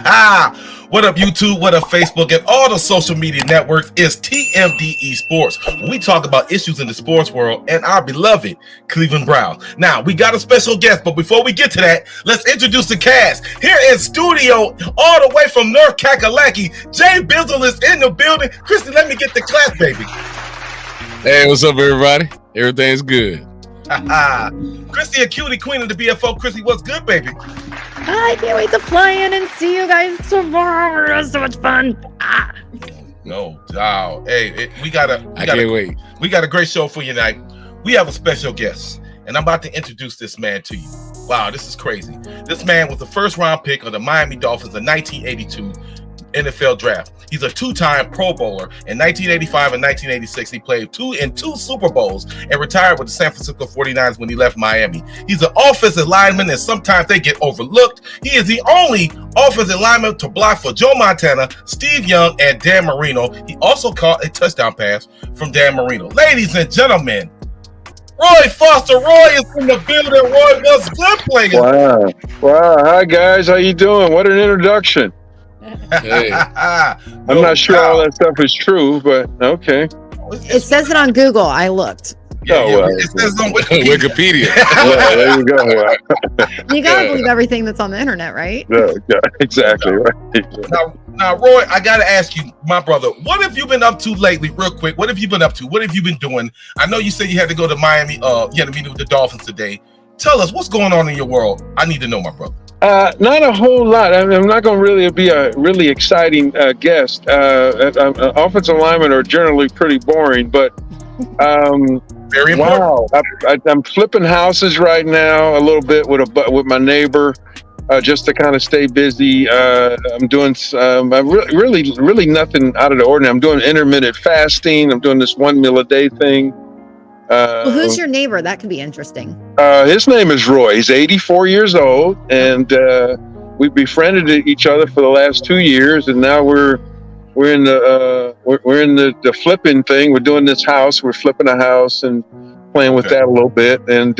What up, YouTube? What up, Facebook? And all the social media networks is TMDE Sports. We talk about issues in the sports world and our beloved Cleveland Browns. Now, we got a special guest, but before we get to that, let's introduce the cast. Here in studio, all the way from North Kakalaki, Jay Bizzle is in the building. Christy, let me get the clap, baby. Hey, what's up, everybody? Everything's good. Christy, a cutie queen of the BFO. Christy, what's good, baby? I can't wait to fly in and see you guys tomorrow. It's so much fun. No doubt. Hey, we got a great show for you tonight. We have a special guest, and I'm about to introduce this man to you. Wow, this is crazy. This man was the first round pick of the Miami Dolphins in 1982 NFL draft. He's a two-time Pro Bowler. In 1985 and 1986, he played in two Super Bowls and retired with the San Francisco 49ers when he left Miami. He's an offensive lineman, and sometimes they get overlooked. He is the only offensive lineman to block for Joe Montana, Steve Young, and Dan Marino. He also caught a touchdown pass from Dan Marino. Ladies and gentlemen, Roy Foster. Roy is in the building. Roy, what's good, player? Wow. Hi, guys. How you doing? What an introduction. Hey. I'm not sure all that stuff is true, but okay. It says it on Google. I looked. It says on Wikipedia. Yeah, there you go. You gotta believe everything that's on the internet, right? Yeah, exactly. Right. Now, Roy, I gotta ask you, my brother, what have you been up to lately, real quick? What have you been up to? What have you been doing? I know you said you had to go to Miami. You had to meet with the Dolphins today. Tell us what's going on in your world. I need to know, my brother. Not a whole lot. I'm not going to really be a really exciting guest. Offensive linemen are generally pretty boring, but very important. Wow, I'm flipping houses right now a little bit with my neighbor, just to kind of stay busy. I'm doing really nothing out of the ordinary. I'm doing intermittent fasting. I'm doing this 1 meal a day thing. Well, who's your neighbor? That could be interesting. His name is Roy. He's 84 years old, and we befriended each other for the last 2 years, and now we're in the flipping thing. We're doing this house. We're flipping a house and playing with that a little bit. And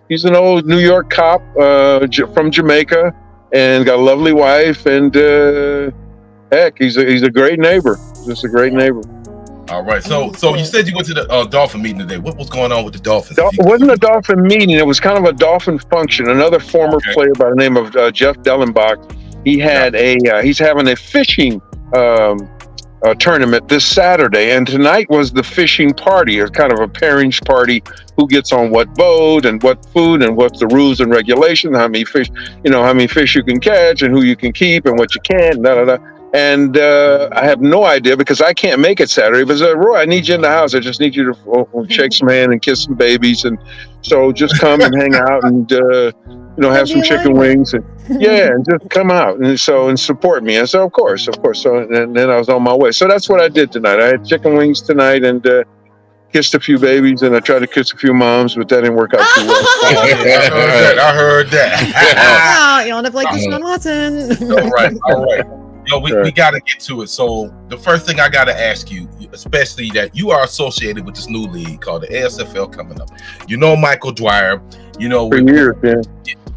he's an old New York cop from Jamaica, and got a lovely wife. And heck, he's a great neighbor. Just a great neighbor. All right. So you said you went to the Dolphin meeting today. What was going on with the Dolphins? It wasn't a Dolphin meeting. It was kind of a Dolphin function. Another former player by the name of Jeff Dellenbach, he had he's having a fishing tournament this Saturday, and tonight was the fishing party. It's kind of a pairings party. Who gets on what boat and what food and what's the rules and regulations? How many fish you can catch and who you can keep and what you can't. And I have no idea because I can't make it Saturday. But Roy, I need you in the house. I just need you to shake some hand and kiss some babies. And so just come and hang out and have some chicken wings and and just come out and support me. And so of course. So and then I was on my way. So that's what I did tonight. I had chicken wings tonight and kissed a few babies, and I tried to kiss a few moms, but that didn't work out too well. I heard that. You don't have like Deshawn Watson. All right. We got to get to it. So the first thing I got to ask you, especially that you are associated with this new league called the ASFL coming up. You know Michael Dwyer. You know, for years, man.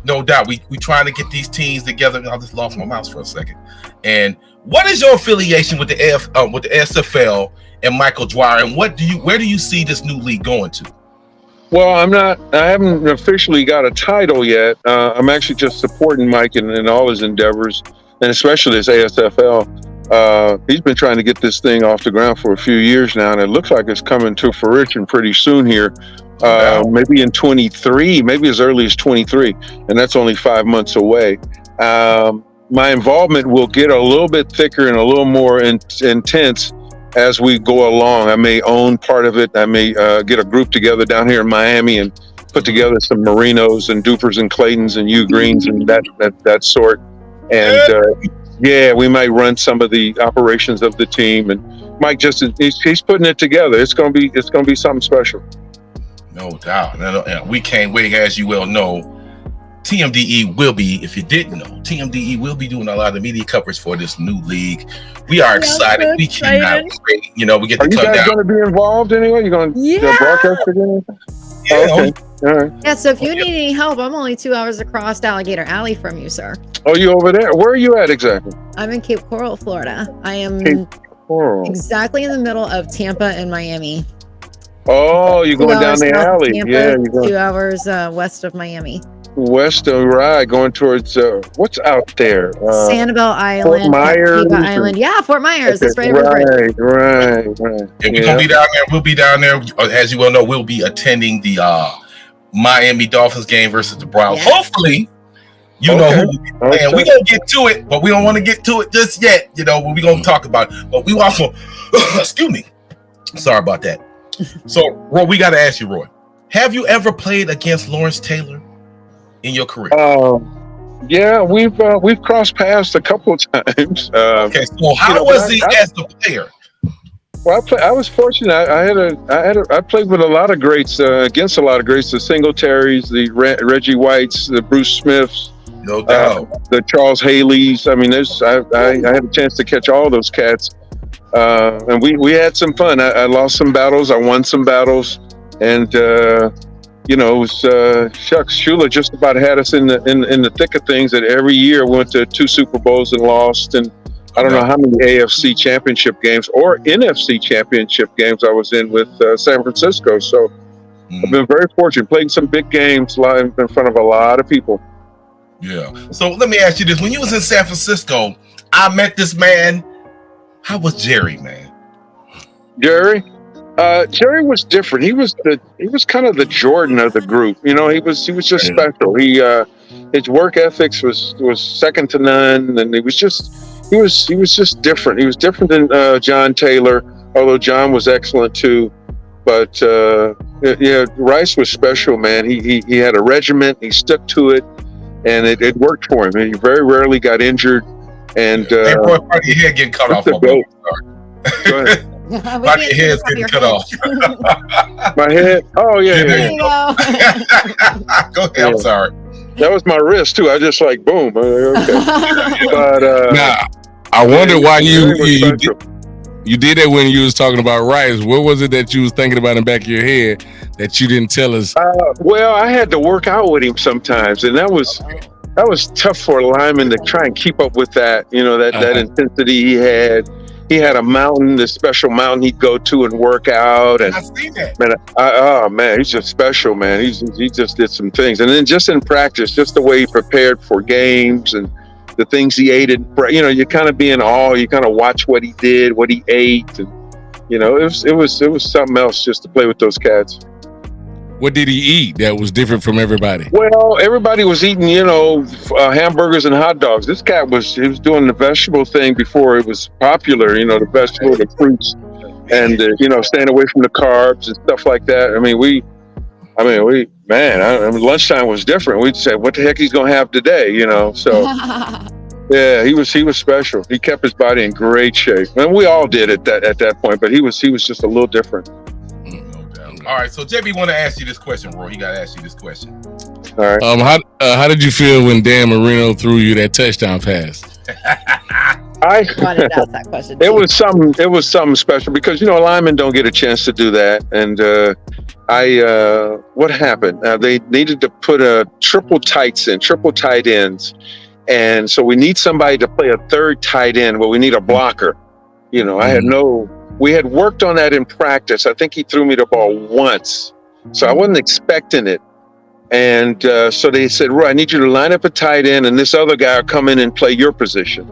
No doubt. We trying to get these teams together. I just lost my mouse for a second. And what is your affiliation with the ASFL and Michael Dwyer? And where do you see this new league going to? Well, I haven't officially got a title yet. I'm actually just supporting Mike in all his endeavors, and especially this ASFL. He's been trying to get this thing off the ground for a few years now, and it looks like it's coming to fruition pretty soon here. Maybe in 23, maybe as early as 23, and that's only 5 months away. My involvement will get a little bit thicker and a little more intense as we go along. I may own part of it. I may get a group together down here in Miami and put together some Marinos and Dupers and Claytons and Hugh Greens and that sort. And we might run some of the operations of the team. And Mike he's putting it together. It's gonna be something special. No doubt. We can't wait. As you well know, TMDE will be, if you didn't know, TMDE will be doing a lot of media coverage for this new league. We are excited. We cannot wait. We get to come down. Are you guys going to be involved anyway? You're going to broadcast again? Yeah. All right. Yeah, so if you need any help, I'm only 2 hours across Alligator Alley from you, sir. Oh, you over there? Where are you at exactly? I'm in Cape Coral, Florida. I am exactly in the middle of Tampa and Miami. Oh, you're going down the alley. Tampa, yeah, you're going 2 hours west of Miami. West of right, going towards what's out there? Sanibel Island, Fort Myers, Island. Yeah, Fort Myers. Okay, That's right. Right. Yeah, we're gonna be down there. We'll be down there. As you well know, we'll be attending the Miami Dolphins game versus the Browns. Yeah. Hopefully, you know who we'll be playing. We're gonna get to it, but we don't want to get to it just yet. You know, we're gonna talk about it. But we also excuse me. Sorry about that. So, Roy, we gotta ask you, Roy. Have you ever played against Lawerance Taylor in your career? Yeah, we've crossed paths a couple of times. Okay, so how was he as a player? Well, I was fortunate. I played with a lot of greats, against a lot of greats. The Singletaries, the Reggie Whites, the Bruce Smiths, no doubt, the Charles Haleys. I mean, I had a chance to catch all those cats, and we had some fun. I lost some battles, I won some battles, and you know, it was shucks. Shula just about had us in the thick of things. That every year we went to 2 Super Bowls and lost, and I don't know how many AFC championship games or NFC championship games I was in with San Francisco. So I've been very fortunate, playing some big games live in front of a lot of people. Yeah. So let me ask you this: when you was in San Francisco, I met this man. How was Jerry, man? Jerry Jerry was different. He was kind of the Jordan of the group. You know, he was just special. His work ethics was second to none, and he was just different. He was different than John Taylor, although John was excellent too. But yeah, Rice was special, man. He had a regiment. He stuck to it, and it worked for him. And he very rarely got injured. And hey, boy, part of your head getting cut off. Go ahead. Part of your head's getting cut off. My head? Oh, yeah. Go ahead. I'm sorry. That was my wrist, too. I just like, boom. Okay. But, now, I wonder why you did that when you was talking about Rice. What was it that you was thinking about in the back of your head that you didn't tell us? Well, I had to work out with him sometimes, and that was tough for a lineman to try and keep up with that. You know, that intensity he had. He had a mountain, this special mountain he'd go to and work out. And I've seen that. Man, he's just special, man. He just did some things, and then just in practice, just the way he prepared for games and the things he ate. And you know, you kind of be in awe. You kind of watch what he did, what he ate, and you know, it was something else just to play with those cats. What did he eat that was different from everybody? Well, everybody was eating, you know, hamburgers and hot dogs. This cat was doing the vegetable thing before it was popular, you know, the vegetable, the fruits, and, you know, staying away from the carbs and stuff like that. I mean, lunchtime was different. We'd say, what the heck he's going to have today, you know? So, yeah, he was special. He kept his body in great shape. And we all did at that point, but he was just a little different. All right, so JB want to ask you this question, Roy. He got to ask you this question. All right. How did you feel when Dan Marino threw you that touchdown pass? I wanted to ask that question. It was something special because, you know, linemen don't get a chance to do that. And what happened? They needed to put triple tight ends, and so we need somebody to play a third tight end. Well, we need a blocker. You know, we had worked on that in practice. I think he threw me the ball once, so I wasn't expecting it. And so they said, Roy, I need you to line up a tight end, and this other guy will come in and play your position.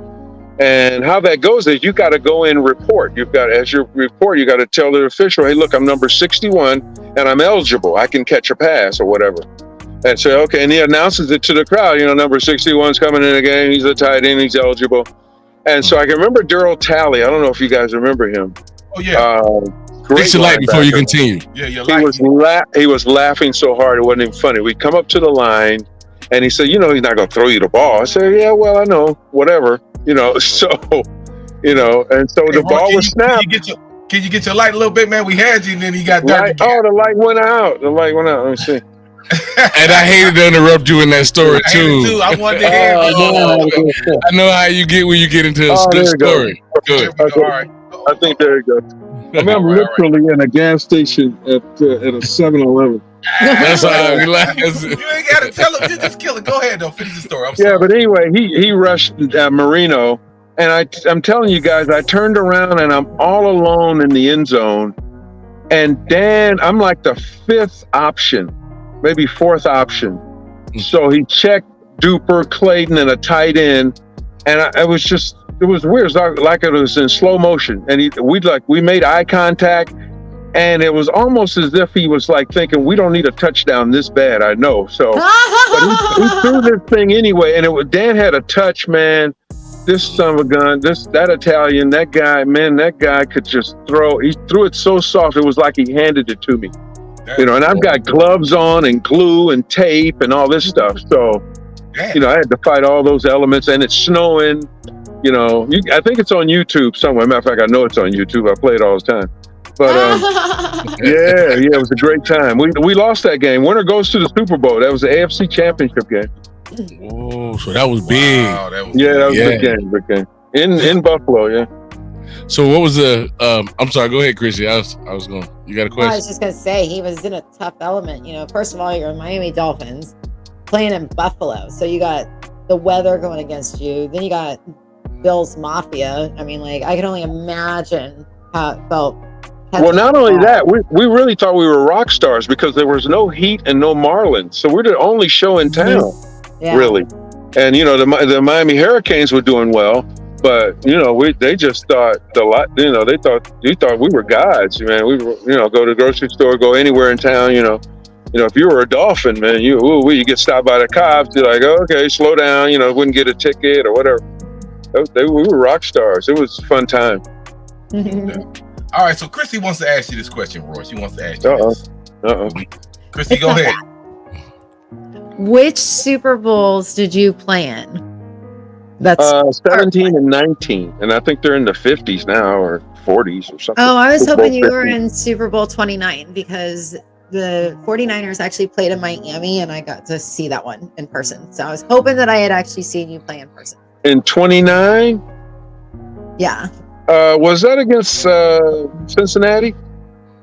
And how that goes is you got to go in and report. As you report, you got to tell the official, hey, look, I'm number 61, and I'm eligible. I can catch a pass or whatever. And so, okay, and he announces it to the crowd. You know, number 61's coming in the game. He's a tight end. He's eligible. And so I can remember Daryl Talley. I don't know if you guys remember him. Oh, yeah. Great. Fix your light before you continue. Yeah, your light. He was laughing so hard it wasn't even funny. We'd come up to the line, and he said, you know, he's not going to throw you the ball. I said, yeah, well, I know, whatever. You know, so, you know, and so the ball was snapped. Can you get your light a little bit, man? We had you, and then he got dark. Oh, the light went out. Let me see. And I hated to interrupt you in that story too. I wanted to hear. I know how you get when you get into a good story. Good. Okay. All right. I think there you go. I mean, I'm literally in a gas station at a 7-Eleven. That's how we laugh. You ain't got to tell him. You just kill it. Go ahead, though. Finish the story. I'm Yeah, sorry. but anyway, he rushed Marino, and I'm telling you guys, I turned around and I'm all alone in the end zone, and Dan, I'm like the fifth option, maybe fourth option. So he checked Duper, Clayton, and a tight end, and it was weird. It was like it was in slow motion, and we made eye contact. And it was almost as if he was like thinking, we don't need a touchdown this bad, I know. So but he threw this thing anyway. And Dan had a touch, man. This son of a gun, that Italian, that guy could just throw. He threw it so soft, it was like he handed it to me. And I've got gloves on and glue and tape and all this stuff. So, I had to fight all those elements, and it's snowing. I think it's on YouTube somewhere. Matter of fact, I know it's on YouTube. I play it all the time. But yeah, it was a great time. We lost that game. Winner goes to the Super Bowl. That was the AFC Championship game. Oh, so that was big. Wow, that was a big game. In Buffalo, yeah. So what was the? I'm sorry. Go ahead, Chrissy. I was going. You got a question? I was just gonna say he was in a tough element. First of all, you're Miami Dolphins playing in Buffalo, so you got the weather going against you. Then you got Bill's Mafia. I mean, I can only imagine how it felt. Well, not only that, we really thought we were rock stars because there was no Heat and no Marlins. So we're the only show in town, really. And, the Miami Hurricanes were doing well, but, they just thought they thought we were gods, man. We were, go to the grocery store, go anywhere in town, if you were a Dolphin, man, you get stopped by the cops, you're like, oh, okay, slow down, wouldn't get a ticket or whatever. We were rock stars. It was a fun time. All right, so Chrissy wants to ask you this question, Roy. She wants to ask you this. Chrissy, go ahead. Which Super Bowls did you play in? That's 17 and 19, and I think they're in the 50s now or 40s or something. Oh, I was hoping you were in Super Bowl 29 because the 49ers actually played in Miami, and I got to see that one in person. So I was hoping that I had actually seen you play in person. In 29? Yeah. Was that against Cincinnati?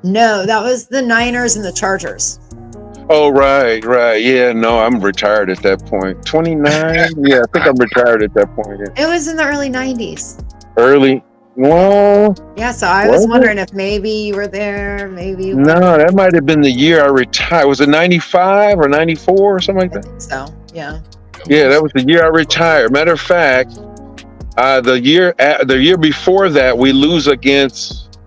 No, that was the Niners and the Chargers. Oh, right. Yeah, no, I'm retired at that point. 29? Yeah, I think I'm retired at that point. Yeah. It was in the early 90s. Early? Well... Yeah, so I was wondering if maybe you were there, maybe you No, that might have been the year I retired. Was it 95 or 94 or something like that? I think so, yeah. Yeah, that was the year I retired. Matter of fact... the year before that, we lose against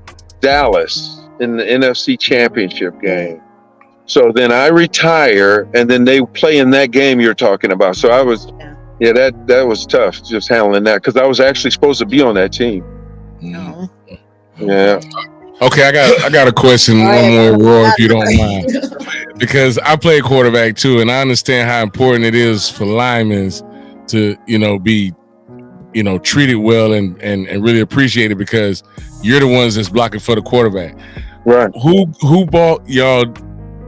Dallas in the NFC Championship game. So then I retire, and then they play in that game you're talking about. So I was, that was tough, just handling that, because I was actually supposed to be on that team. No. Yeah. Okay, I got a question, one more, Roy, if you don't mind, because I play quarterback too, and I understand how important it is for linemen to be treated well and really appreciate it because you're the ones that's blocking for the quarterback. Right. Who bought y'all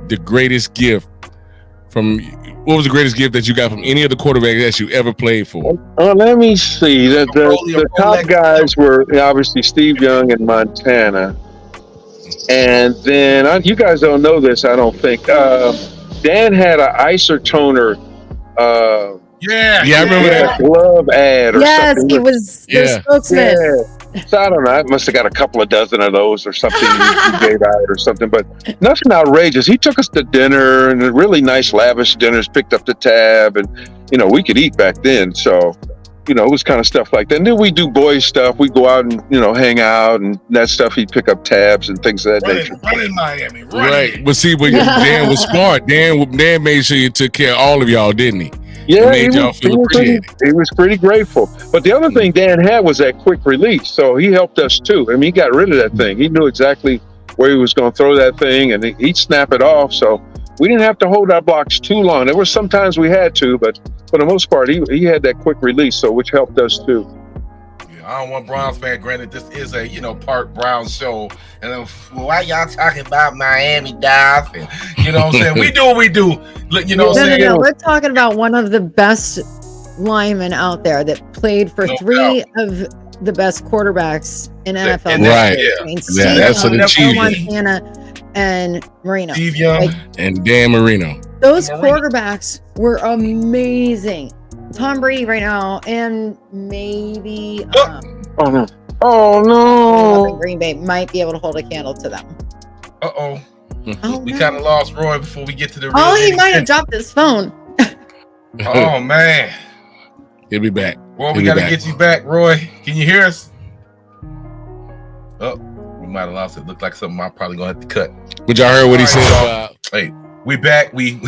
the greatest gift what was the greatest gift that you got from any of the quarterbacks that you ever played for? Let me see. The top guys were obviously Steve Young in Montana. And then, you guys don't know this, I don't think. Dan had an Isotoner Yeah, I remember that glove ad or something. Yes, he was the spokesman. Yeah. So I don't know. I must have got a couple of dozen of those or something he gave out or something, but nothing outrageous. He took us to dinner and really nice, lavish dinners, picked up the tab, and we could eat back then. So, it was kind of stuff like that. And then we do boys stuff. We go out and hang out and that stuff. He'd pick up tabs and things of that nature. Run in Miami, right? But see, Dan was smart. Dan made sure you took care of all of y'all, didn't he? Yeah, he was pretty grateful. But the other thing Dan had was that quick release. So he helped us too. I mean, he got rid of that thing. He knew exactly where he was going to throw that thing, and he'd snap it off. So we didn't have to hold our blocks too long. There were sometimes we had to, but for the most part, he had that quick release, so which helped us too. I don't want Browns fan. Granted, this is a Park Browns show, and why y'all talking about Miami Dolphins? You know what I'm saying? We do what we do. You know what I'm saying? No. We're talking about one of the best linemen out there that played for three of the best quarterbacks in NFL. Right. I mean, That's an achievement. Montana and Marino. Steve Young. Like, and Dan Marino. Those quarterbacks were amazing. Tom Brady right now, and maybe oh no, Green Bay might be able to hold a candle to them. Oh, we no. kind of lost Roy before we get to the. Oh, he might have dropped his phone. Oh man, he'll be back. Well, we gotta get you back, Roy. Can you hear us? Oh, we might have lost it. Looked like something I'm probably gonna have to cut. But y'all heard what he said about? Hey, we back. We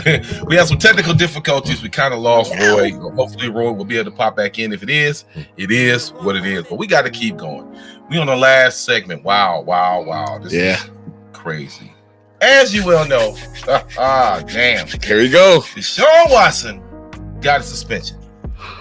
have some technical difficulties. We kind of lost Roy. Hopefully, Roy will be able to pop back in. If it is what it is. But we got to keep going. We on the last segment. Wow. This is crazy. As you well know, damn. Here we go. Deshawn Watson got a suspension.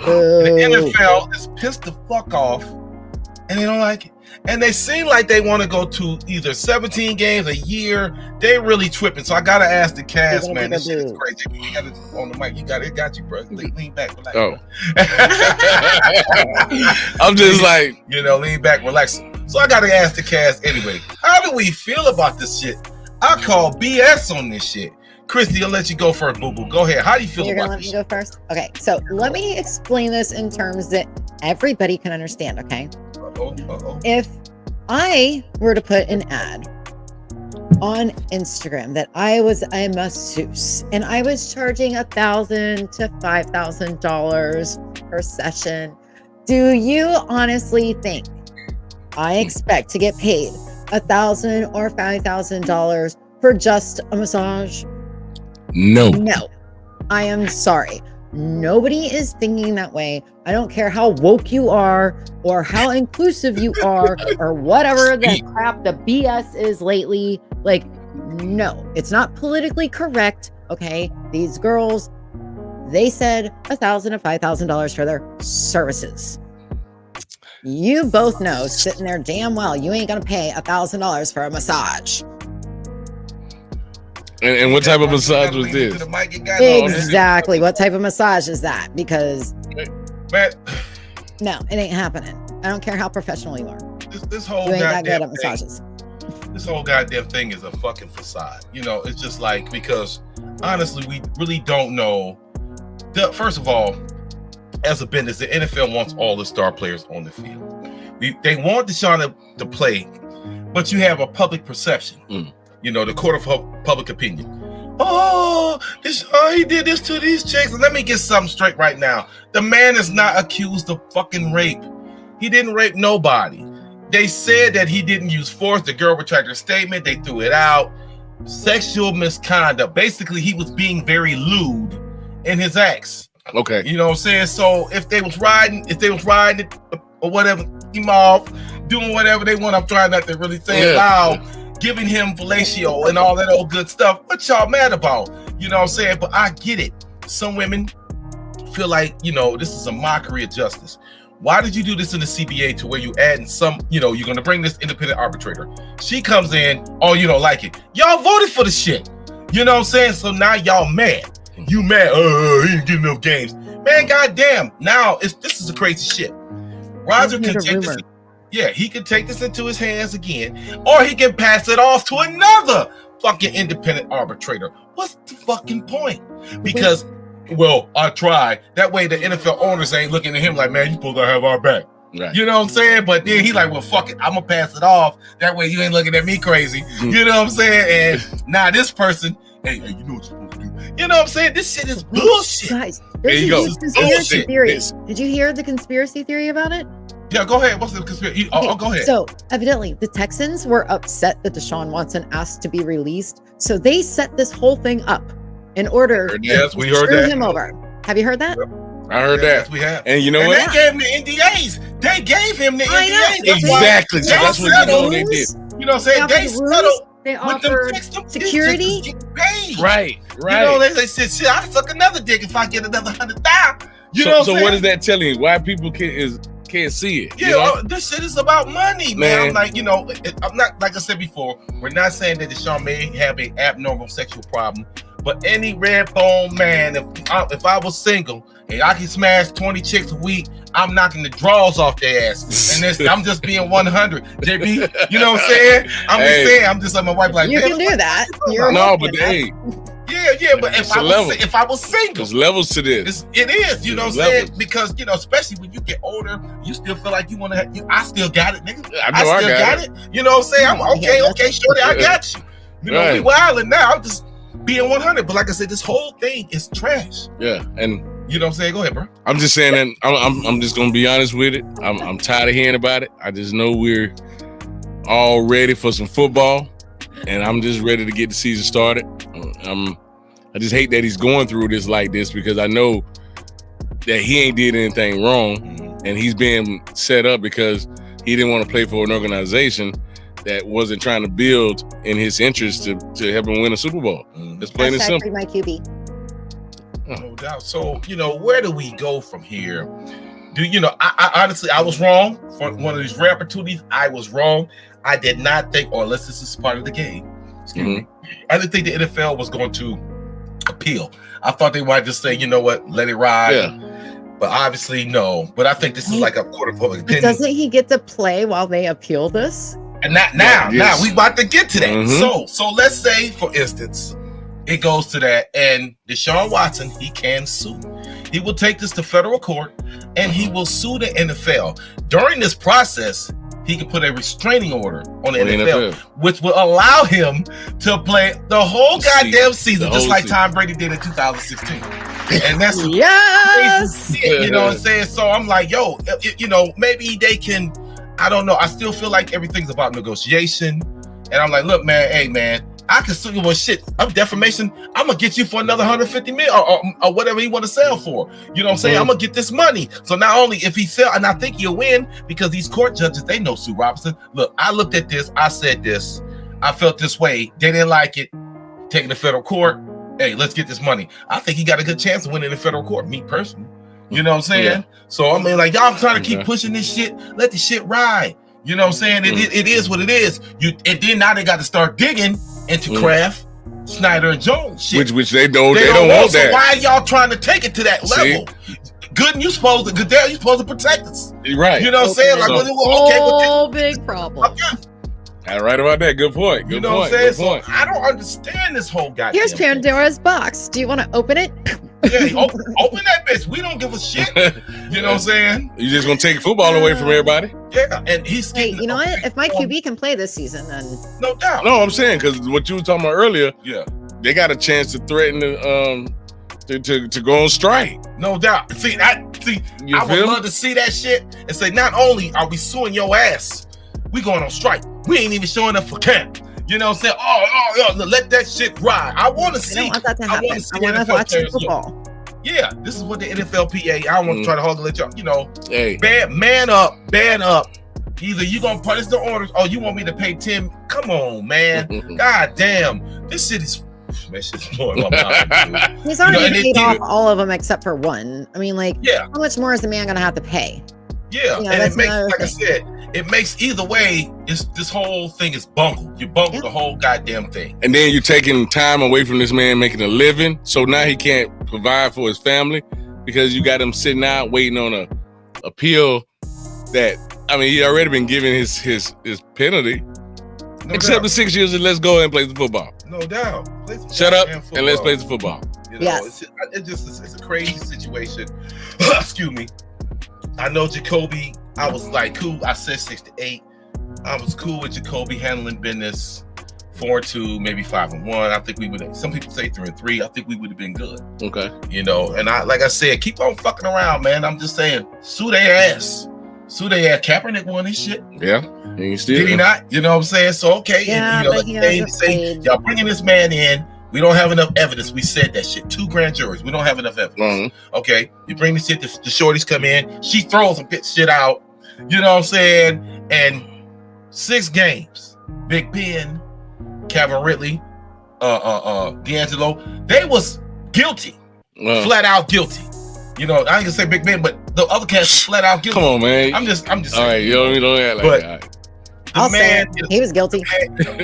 The NFL is pissed the fuck off, and they don't like it. And they seem like they want to go to either 17 games a year. They really tripping. So I gotta ask the cast, man. This shit is crazy. You got it on the mic. You got it. Got you, bro. Lean back, relax. Oh. I'm just like, lean back, relax. So I gotta ask the cast anyway. How do we feel about this shit? I call BS on this shit. Christy, I'll let you go first, boo boo. Go ahead. How do you feel about this? You're gonna let me go first? Okay, so let me explain this in terms that everybody can understand, okay? If I were to put an ad on Instagram that I was a masseuse and I was charging $1,000 to $5,000 per session, do you honestly think I expect to get paid $1,000 or $5,000 for just a massage? No. I am sorry. Nobody is thinking that way. I don't care how woke you are or how inclusive you are or whatever the crap the BS is lately. Like, no, it's not politically correct. Okay. These girls, they said $1,000 to $5,000 for their services. You both know sitting there damn well, you ain't going to pay $1,000 for a massage. And what type of massage was this? Exactly. What type of massage is that? Because no, it ain't happening. I don't care how professional you are. This whole you ain't that good goddamn at massages. This whole goddamn thing is a fucking facade. It's just like, because honestly, we really don't know. First of all, as a business, the NFL wants all the star players on the field. They want Deshaun to play, but you have a public perception. The court of public opinion. Oh, he did this to these chicks. Let me get something straight right now. The man is not accused of fucking rape. He didn't rape nobody. They said that he didn't use force. The girl retracted her statement. They threw it out. Sexual misconduct. Basically, he was being very lewd in his acts. Okay. You know what I'm saying? So if they was riding it or whatever, him off, doing whatever they want. I'm trying not to really say it loud. Giving him fellatio and all that old good stuff. What y'all mad about? You know what I'm saying? But I get it. Some women feel like, this is a mockery of justice. Why did you do this in the CBA to where you adding some, you're going to bring this independent arbitrator. She comes in, oh, you don't like it. Y'all voted for the shit. You know what I'm saying? So now y'all mad. You mad. He didn't get enough games. Man, goddamn. Now, this is a crazy shit. Roger can take this. Yeah, he can take this into his hands again, or he can pass it off to another fucking independent arbitrator. What's the fucking point? Because, I tried. That way the NFL owners ain't looking at him like, man, you supposed to have our back. Right. You know what I'm saying? But then he like, well, fuck it. I'm going to pass it off. That way you ain't looking at me crazy. You know what I'm saying? And now this person, hey, you know what you're supposed to do. You know what I'm saying? This shit is bullshit. Guys, there's a huge conspiracy theory. Did you hear the conspiracy theory about it? Yeah, go ahead. What's the conspiracy? Go ahead. So, evidently, the Texans were upset that Deshaun Watson asked to be released. So they set this whole thing up in order to screw him over. Have you heard that? I heard that. Yes, we have. And you know what? They gave him the NDAs. They gave him the NDAs. Exactly. So that's what they did. You know what I'm saying? They settled. They offered security. Right. They said, shit, I'll suck another dick if I get another 100,000. So what is that telling you? Why people can't see it? Yeah, this shit is about money, man. I'm like, I'm not, like I said before, we're not saying that Deshaun may have an abnormal sexual problem, But any red bone man, if I was single and I can smash 20 chicks a week, I'm knocking the drawers off their ass. And I'm just being 100. JB, you know what I'm saying? I'm just like my wife, like, you can do that. But hey. Yeah, but if I was single, there's levels to this. It is, you know what I'm saying? Because, you know, especially when you get older, you still feel like you want to I still got it, nigga. I still got it. You know what I'm saying? I'm okay, shorty, I got you. You know, we wilding now. I'm just being 100. But like I said, this whole thing is trash. Yeah, and you know what I'm saying? Go ahead, bro. I'm just saying that I'm just gonna be honest with it. I'm tired of hearing about it. I just know we're all ready for some football, and I'm just ready to get the season started. I just hate that he's going through this like this, because I know that he ain't did anything wrong, and he's being set up because he didn't want to play for an organization that wasn't trying to build in his interest to help him win a Super Bowl. It's plain and simple. My QB. No doubt. So, you know, where do we go from here? I honestly, I was wrong for one of these rare opportunities. I was wrong. I did not think, unless this is part of the game, I didn't think the NFL was going to appeal. I thought they might just say, you know what, let it ride. Yeah. But obviously, no. But I think this is like a court of public opinion. Doesn't he get to play while they appeal this? And now we about to get to that. So let's say, for instance, it goes to that, and Deshawn Watson, he can sue. He will take this to federal court, and he will sue the NFL. During this process, he can put a restraining order on the NFL, which will allow him to play the whole goddamn season, just like Tom Brady did in 2016. And that's crazy shit, you know what I'm saying? So I'm like, yo, you know, maybe they can, I don't know. I still feel like everything's about negotiation. And I'm like, look, man, hey, man, I can sue you with shit. I'm defamation. I'm gonna get you for another 150 million or whatever he want to sell for. You know what I'm saying? I'm gonna get this money. So not only if he sell, and I think he'll win, because these court judges, they know Sue Robinson. Look, I looked at this, I said this, I felt this way. They didn't like it. Taking the federal court. Hey, let's get this money. I think he got a good chance of winning the federal court. Me personally, you know what I'm saying? Yeah. So I mean, like, y'all trying to keep pushing this shit. Let the shit ride. You know what I'm saying? It is what it is. And then now they got to start digging into Kraft, Snyder, and Jones shit. Which they don't want that. So why are y'all trying to take it to that level? Goodell, you supposed to protect us. Right. You know what I'm saying? Like, big problem. Right about that. Good point. Good know point. What I'm saying? So I don't understand this whole goddamn Here's Pandora's box. Do you want to open it? Yeah, open that bitch. We don't give a shit. You know what I'm saying? You just gonna take football away from everybody? Yeah, and he's. Hey, you know what? If my QB can play this season, then no doubt. No, I'm saying, because what you were talking about earlier. Yeah, they got a chance to threaten to go on strike. No doubt. I would love to see that shit and say, not only are we suing your ass, we going on strike. We ain't even showing up for camp. You know what I'm saying? Oh, let that shit ride. I want to see. I don't want that to happen. I want to watch football. Yeah, this is what the NFLPA. I don't want to try to hug and let y'all, you know, man up. Either you gonna punish the orders, or you want me to pay 10. Come on, man. God damn. This shit is blowing my mind. He's already paid off all of them except for one. I mean, like, how much more is the man gonna have to pay? Yeah, and it makes, like I said, it makes either way, this whole thing is bungled. You bungled the whole goddamn thing. And then you're taking time away from this man making a living. So now he can't provide for his family because you got him sitting out waiting on a appeal that, I mean, he already been given his penalty. No except doubt. The 6 years and let's go ahead and play the football. No doubt. Shut up and let's play the football. You know, it's a crazy situation. Excuse me. I know Jacoby, I was like cool. I said 6-8. I was cool with Jacoby handling business 4-2, maybe 5-1. I think we would. Some people say 3-3. I think we would have been good. Okay. You know, and like I said, keep on fucking around, man. I'm just saying, sue their ass. Sue their ass. Kaepernick won his shit. Yeah. Did he not? You know what I'm saying? So okay. Yeah, and, you know, they say y'all bringing this man in. We don't have enough evidence. We said that shit. 2 grand juries. We don't have enough evidence. Okay. You bring the shit, the shorties come in. She throws some shit out. You know what I'm saying? And 6 games. Big Ben, Calvin Ridley, D'Angelo. They was guilty. Flat out guilty. You know, I ain't gonna say Big Ben, but the other cats flat out guilty. Come on, man. I'm just all right, you don't act like that. He was guilty.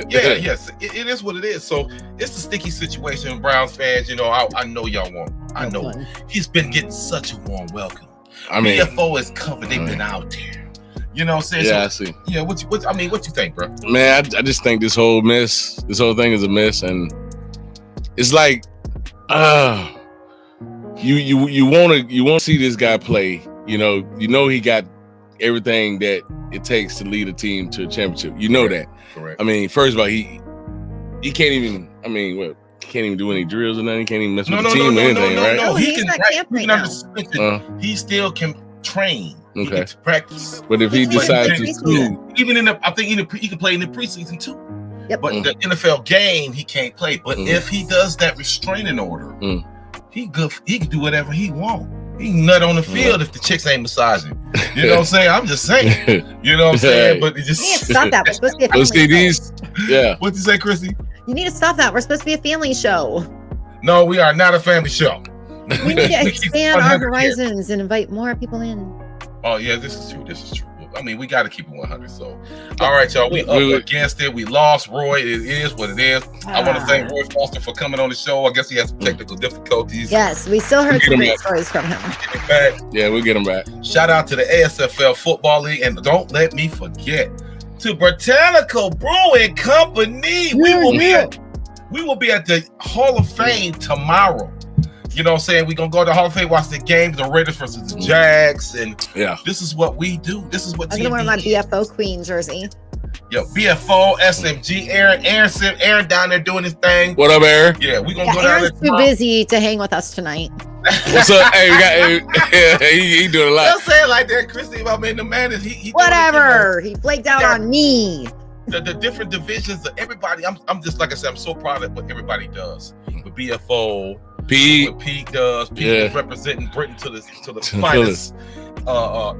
Yes, it is what it is. So it's a sticky situation, Browns fans. I know y'all want. I know he's been getting such a warm welcome. BFO is covered. They've been out there. You know what I'm saying? Yeah, I see. Yeah, what you think, bro? Man, I just think this whole thing is a mess, and it's like, you want to see this guy play. He got everything that it takes to lead a team to a championship. You know that. Correct. I mean, first of all, he can't even. I mean, what? He can't even do any drills or nothing. He can't even mess with the team or anything, right? No, he still can train. Okay. He can practice. But if he decides to school, he can play in the preseason too. Yep. But the NFL game, he can't play. But if he does that restraining order, he can do whatever he wants. He can nut on the field if the chicks ain't massaging. You know what I'm saying? I'm just saying. You know what I'm saying? But it just you need to stop that. We're supposed to be a family show. Yeah. What'd you say, Chrissy? You need to stop that. We're supposed to be a family show. No, we are not a family show. We need to expand our horizons and invite more people in. Oh yeah, this is true. I mean, we got to keep it 100. So, all right, y'all. We up against it. We lost Roy. It is what it is. I want to thank Roy Foster for coming on the show. I guess he has some technical difficulties. Yes, we still heard some great stories from him. Yeah, we'll get him back. Shout out to the ASFL Football League, and don't let me forget to Botanical Brewing Company. We will be at the Hall of Fame tomorrow. You know what I'm saying? We're going to go to the Hall of Fame, watch the games, the Raiders versus the Jags. And this is what we do. This is what I'm going to wear my BFO Queen jersey. Yo, BFO, SMG, Aaron down there doing his thing. What up, Aaron? Yeah, we're going to go down there. Aaron's too busy to hang with us tonight. What's up? Hey, he doing a lot. Don't say it like that, Christy. I mean, the man is, he whatever. He flaked out on me. The different divisions of everybody. I'm just, like I said, I'm so proud of what everybody does. With BFO, what Pete does. Pete is representing Britain to the finest.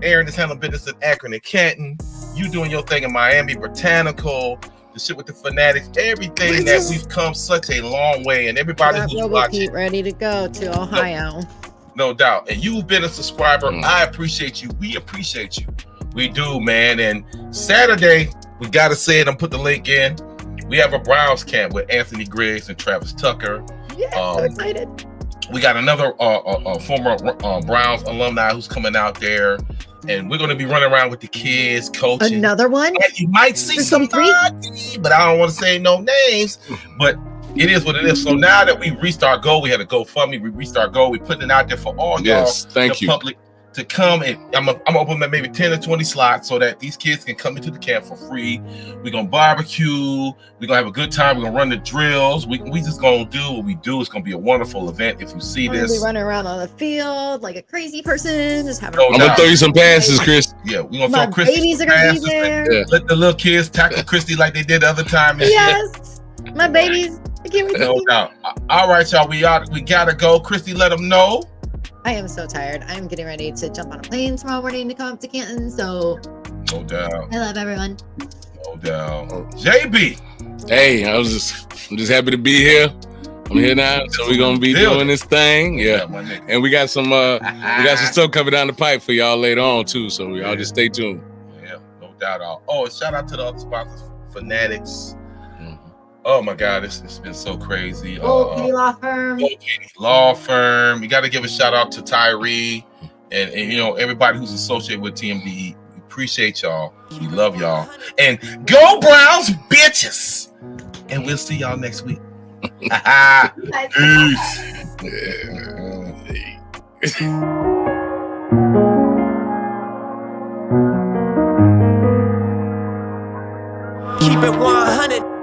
Aaron is handling business in Akron and Canton. You doing your thing in Miami, Botanical, the shit with the Fanatics, everything that we've come such a long way. And everybody who's watching, Pete ready to go to Ohio. No doubt. And you've been a subscriber. I appreciate you. We appreciate you. We do, man. And Saturday, we got to say it and put the link in. We have a Browns camp with Anthony Griggs and Travis Tucker. Yeah, so excited. We got another former Browns alumni who's coming out there, and we're going to be running around with the kids, coaching. Another one? And you might see somebody, but I don't want to say no names. But it is what it is. So now that we restart Go, we had a GoFundMe. We restart Go. We're putting it out there for all y'all, thank you, public, to come, and I'm gonna open up maybe 10 or 20 slots so that these kids can come into the camp for free. We're gonna barbecue. We're gonna have a good time. We're gonna run the drills. We just gonna do what we do. It's gonna be a wonderful event. If you see this, we'll be running around on the field like a crazy person, just having. I'm gonna throw you some passes, Chris. Yeah, we're gonna throw Christy. Babies are gonna be there. Let the little kids tackle Christy like they did the other time. Yes, my babies. I can't wait. No doubt. All right, y'all. We gotta go. Christy, let them know. I am so tired. I'm getting ready to jump on a plane tomorrow morning to come up to Canton. So, no doubt. I love everyone. No doubt. JB. Hey, I'm just happy to be here. I'm here now, so we're gonna be doing this thing. Yeah, and we got some stuff coming down the pipe for y'all later on too. So y'all just stay tuned. Yeah, no doubt. Oh, and shout out to the other sponsors, Fanatics. Oh my God, it's been so crazy. Law Firm. Law Firm. You got to give a shout out to Tyree and everybody who's associated with TMDE. We appreciate y'all. We love y'all. And go Browns, bitches. And we'll see y'all next week. Peace. Keep it 100.